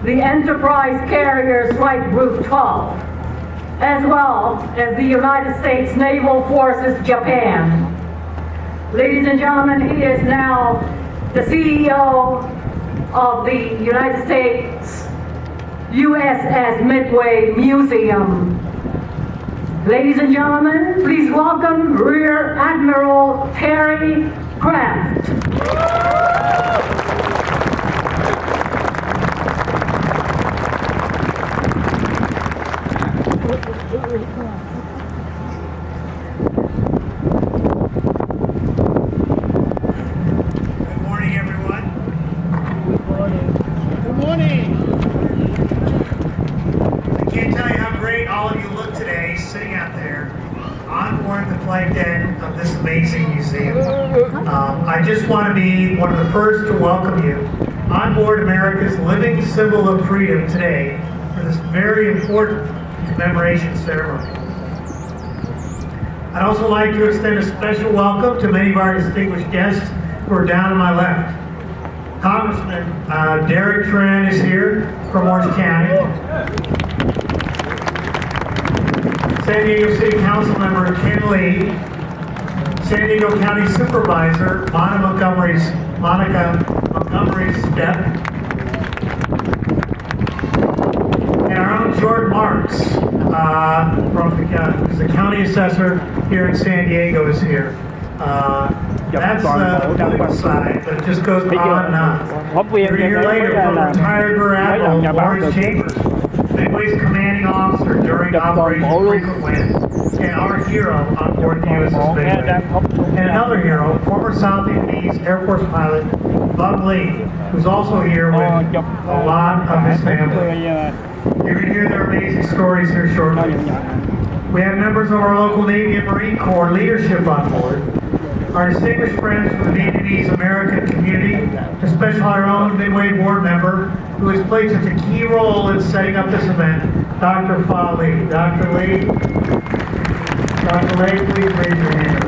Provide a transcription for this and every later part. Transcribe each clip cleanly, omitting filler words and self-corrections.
the Enterprise Carrier Strike Group 12, as well as the United States Naval Forces Japan. Ladies and gentlemen, he is now the CEO of the United States USS Midway Museum. Ladies and gentlemen, please welcome Rear Admiral Terry Kraft. Good morning, everyone. Good morning. Good morning. I can't tell you how great all of you look today, sitting out there on board the flight deck of this amazing museum. I just want to be one of the first to welcome you on board America's living symbol of freedom today for this very important commemoration ceremony. I'd also like to extend a special welcome to many of our distinguished guests who are down to my left. Congressman Derek Tran is here from Orange County. San Diego City Council member Ken Lee. San Diego County Supervisor Monica Montgomery Stepp. And our own George Marks who's the county assessor here in San Diego is here. That's the political side, but it just goes on and on. You're going to hear later from retired Rear Admiral Lawrence Chambers, Midway's commanding officer during Operation Frequent Wind, and our hero on board the USS Midway. And another hero, former South Vietnamese Air Force pilot Bug Lee, who's also here with a lot of his family. You're going to hear their amazing stories here shortly. We have members of our local Navy and Marine Corps leadership on board. Our distinguished friends from the Vietnamese American community, especially our own Midway board member, who has played such a key role in setting up this event, Dr. Fa Lee. Dr. Lee, please raise your hand.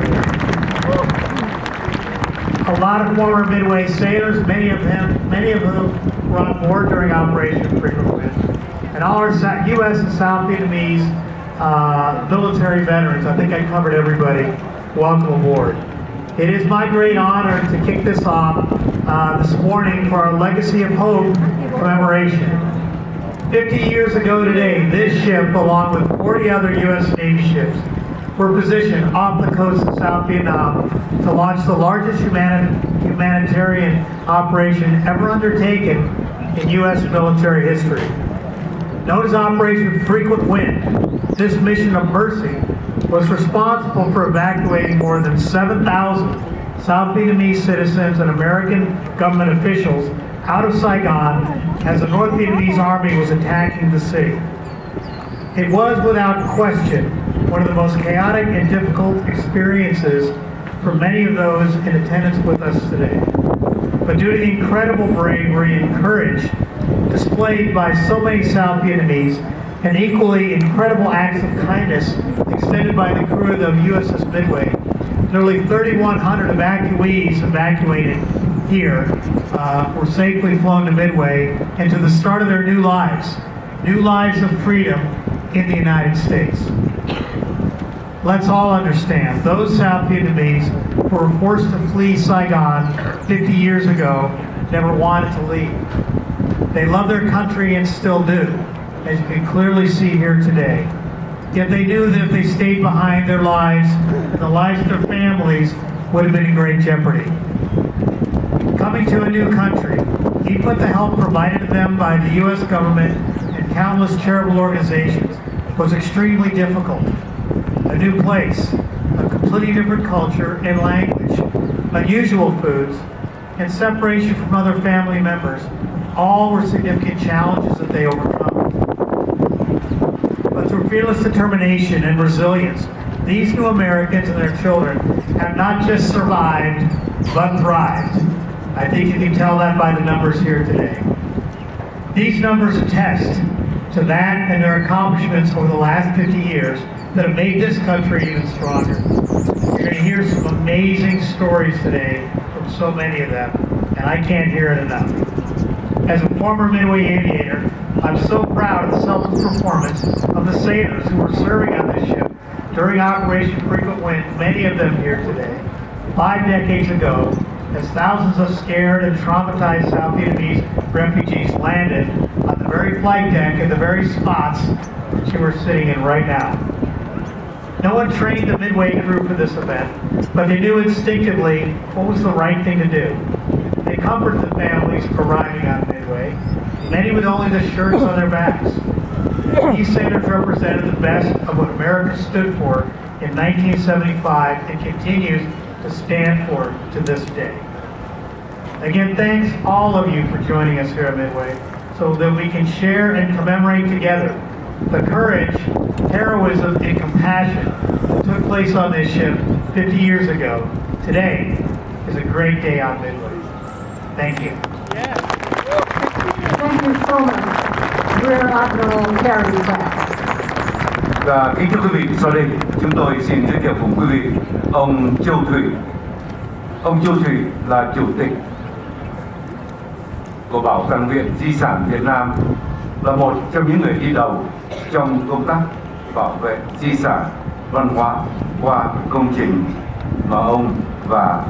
A lot of former Midway sailors, many of whom were on board during Operation Frequent Wind. And all our U.S. and South Vietnamese military veterans, I think I covered everybody, welcome aboard. It is my great honor to kick this off this morning for our Legacy of Hope commemoration. 50 years ago today, this ship, along with 40 other U.S. Navy ships, were positioned off the coast of South Vietnam to launch the largest humanitarian operation ever undertaken in U.S. military history. Known as Operation Frequent Wind, this mission of mercy was responsible for evacuating more than 7,000 South Vietnamese citizens and American government officials out of Saigon as the North Vietnamese Army was attacking the city. It was, without question, one of the most chaotic and difficult experiences for many of those in attendance with us today. But due to the incredible bravery and courage displayed by so many South Vietnamese and equally incredible acts of kindness extended by the crew of the USS Midway, nearly 3,100 evacuees evacuated here were safely flown to Midway and to the start of their new lives of freedom in the United States. Let's all understand, those South Vietnamese who were forced to flee Saigon 50 years ago never wanted to leave. They love their country and still do, as you can clearly see here today. Yet they knew that if they stayed behind, their lives and the lives of their families would have been in great jeopardy. Coming to a new country, even with the help provided to them by the U.S. government and countless charitable organizations, was extremely difficult. A new place, a completely different culture and language, unusual foods, and separation from other family members, all were significant challenges that they overcome. But through fearless determination and resilience, these new Americans and their children have not just survived, but thrived. I think you can tell that by the numbers here today. These numbers attest to that and their accomplishments over the last 50 years that have made this country even stronger. You're going to hear some amazing stories today from so many of them, and I can't hear it enough. As a former Midway aviator, I'm so proud of the selfless performance of the sailors who were serving on this ship during Operation Frequent Wind, many of them here today. 5 decades ago, as thousands of scared and traumatized South Vietnamese refugees landed on the very flight deck in the very spots that you are sitting in right now. No one trained the Midway crew for this event, but they knew instinctively what was the right thing to do. They comforted the families arriving on Midway, many with only the shirts on their backs. These sailors represented the best of what America stood for in 1975 and continues to stand for to this day. Again, thanks all of you for joining us here at Midway so that we can share and commemorate together the courage, heroism, and compassion that took place on this ship 50 years ago. Today is a great day on Midway. Thank you. Thank you so much, Rear Admiral Carey Pratt. Và kính thưa quý vị, sau đây chúng tôi xin giới thiệu cùng quý vị ông Châu Thủy. Ông Châu Thủy là chủ tịch của Bảo tàng Viện Di sản Việt Nam, là một trong những người đi đầu trong công tác bảo vệ di sản văn hóa qua công trình mà ông và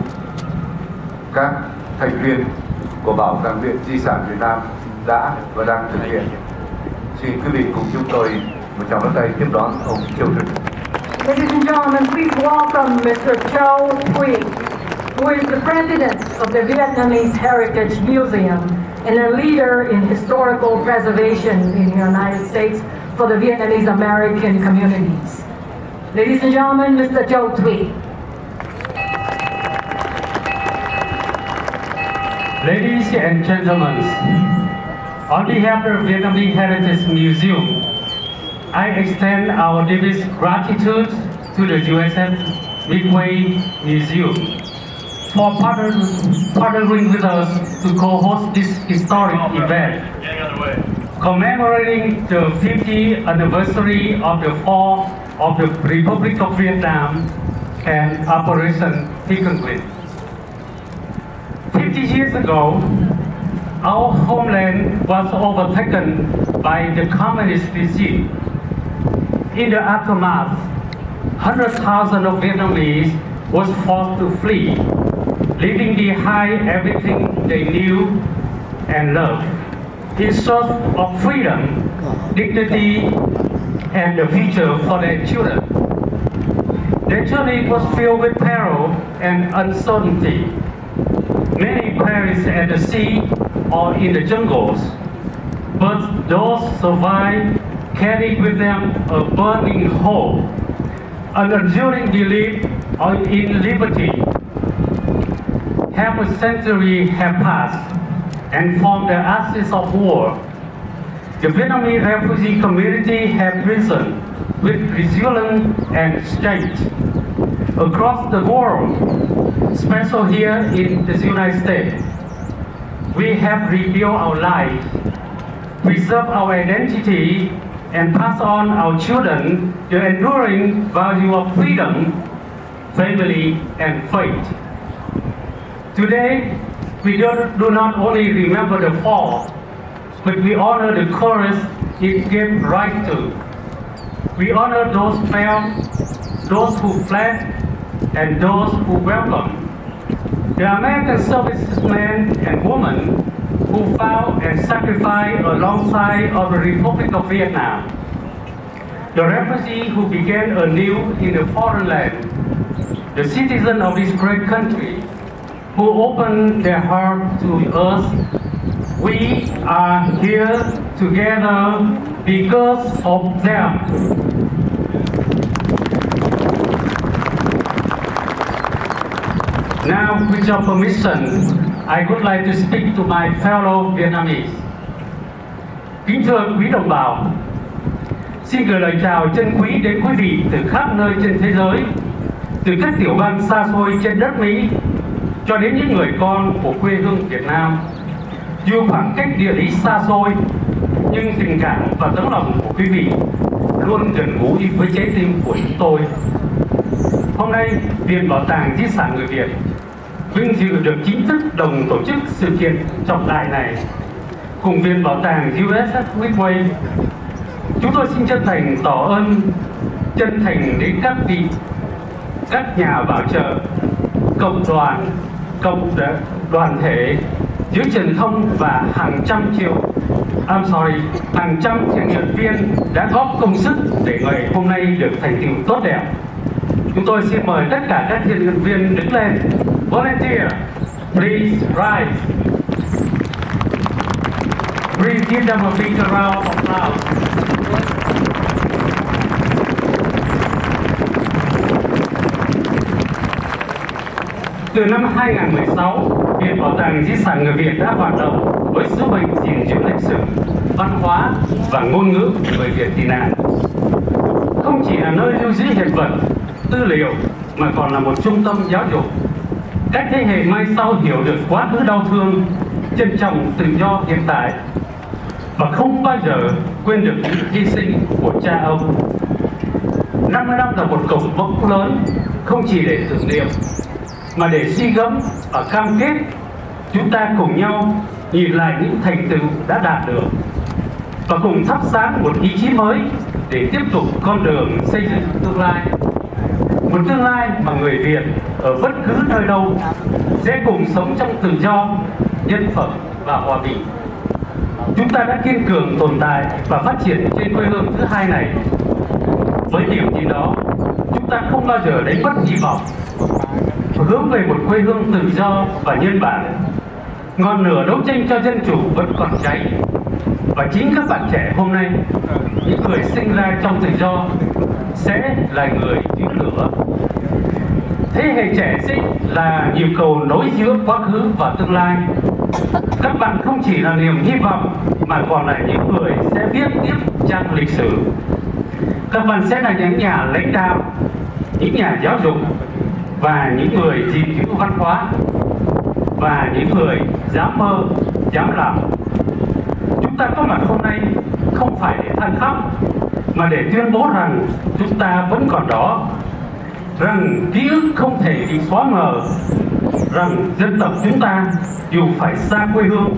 các thành viên của Bảo tàng Viện Di sản Việt Nam đã và đang thực hiện. Xin quý vị cùng chúng tôi một tràng pháo tay tiếp đón ông Châu Thủy. Ladies and gentlemen, please welcome Mr. Chào, who is the president of the Vietnamese Heritage Museum and a leader in historical preservation in the United States for the Vietnamese American communities. Ladies and gentlemen, Mr. Chào. Ladies and gentlemen, on behalf of the Vietnamese Heritage Museum, I extend our deepest gratitude to the USS Midway Museum for partnering with us to co-host this historic event, commemorating the 50th anniversary of the fall of the Republic of Vietnam and Operation Frequent Wind. 50 years ago, our homeland was overtaken by the communist regime. In the aftermath, 100,000 of Vietnamese was forced to flee, leaving behind everything they knew and loved, in search of freedom, dignity, and a future for their children. Their journey was filled with peril and uncertainty. Many perished at the sea or in the jungles, but those survived carried with them a burning hope, an enduring belief in liberty. Half a century have passed, and from the ashes of war, the Vietnamese refugee community have risen with resilience and strength. Across the world, especially here in the United States, we have rebuilt our lives, preserved our identity, and passed on our children the enduring value of freedom, family, and faith. Today, we do not only remember the fall, but we honor the courage it gave rise to. We honor those fell, those who fled, and those who welcomed. The American servicemen and women who fought and sacrificed alongside of the Republic of Vietnam. The refugees who began anew in a foreign land. The citizens of this great country who opened their heart to us. We are here together because of them. Now, with your permission, I would like to speak to my fellow Vietnamese. Kính thưa quý đồng bào, xin gửi lời chào chân quý đến quý vị từ khắp nơi trên thế giới, từ các tiểu bang xa xôi trên đất Mỹ cho đến những người con của quê hương Việt Nam. Dù khoảng cách địa lý xa xôi, nhưng tình cảm và tấm lòng của quý vị luôn gần gũi với trái tim của chúng tôi. Hôm nay, Viện Bảo tàng Di sản người Việt vinh dự được chính thức đồng tổ chức sự kiện trọng đại này. cùng Viện Bảo tàng USS Midway, chúng tôi xin chân thành tỏ ơn chân thành đến các vị, các nhà bảo trợ, cộng đoàn thể, giới truyền thông và hàng trăm thiện nguyện viên đã góp công sức để ngày hôm nay được thành tựu tốt đẹp. Chúng tôi xin mời tất cả các thiện nguyện viên đứng lên. Volunteer, please rise. Please give them a big round of applause. Từ năm 2016, Viện Bảo tàng Di sản người Việt đã hoạt động với sứ mệnh gìn giữ lịch sử, văn hóa và ngôn ngữ của người Việt tị nạn. Không chỉ là nơi lưu giữ hiện vật, tư liệu mà còn là một trung tâm giáo dục. Các thế hệ mai sau hiểu được quá khứ đau thương, trân trọng tự do hiện tại và không bao giờ quên được những hy sinh của cha ông. 50 năm là một cột mốc lớn, không chỉ để tưởng niệm mà để suy gẫm và cam kết chúng ta cùng nhau nhìn lại những thành tựu đã đạt được và cùng thắp sáng một ý chí mới để tiếp tục con đường xây dựng tương lai. Một tương lai mà người Việt ở bất cứ nơi đâu sẽ cùng sống trong tự do, nhân phẩm và hòa bình. Chúng ta đã kiên cường tồn tại và phát triển trên quê hương thứ hai này. Với niềm tin đó, chúng ta không bao giờ đánh mất hy vọng, hướng về một quê hương tự do và nhân bản. Ngọn lửa đấu tranh cho dân chủ vẫn còn cháy, và chính các bạn trẻ hôm nay, những người sinh ra trong tự do, sẽ là người giữ lửa. Thế hệ trẻ sẽ là nhịp cầu nối giữa quá khứ và tương lai. Các bạn không chỉ là niềm hy vọng mà còn là những người sẽ viết tiếp trang lịch sử. Các bạn sẽ là những nhà lãnh đạo, những nhà giáo dục và những người gìn giữ văn hóa và những người dám mơ, dám làm. Chúng ta có mặt hôm nay không phải để than khóc mà để tuyên bố rằng chúng ta vẫn còn đó, rằng ký ức không thể bị xóa mờ, rằng dân tộc chúng ta dù phải xa quê hương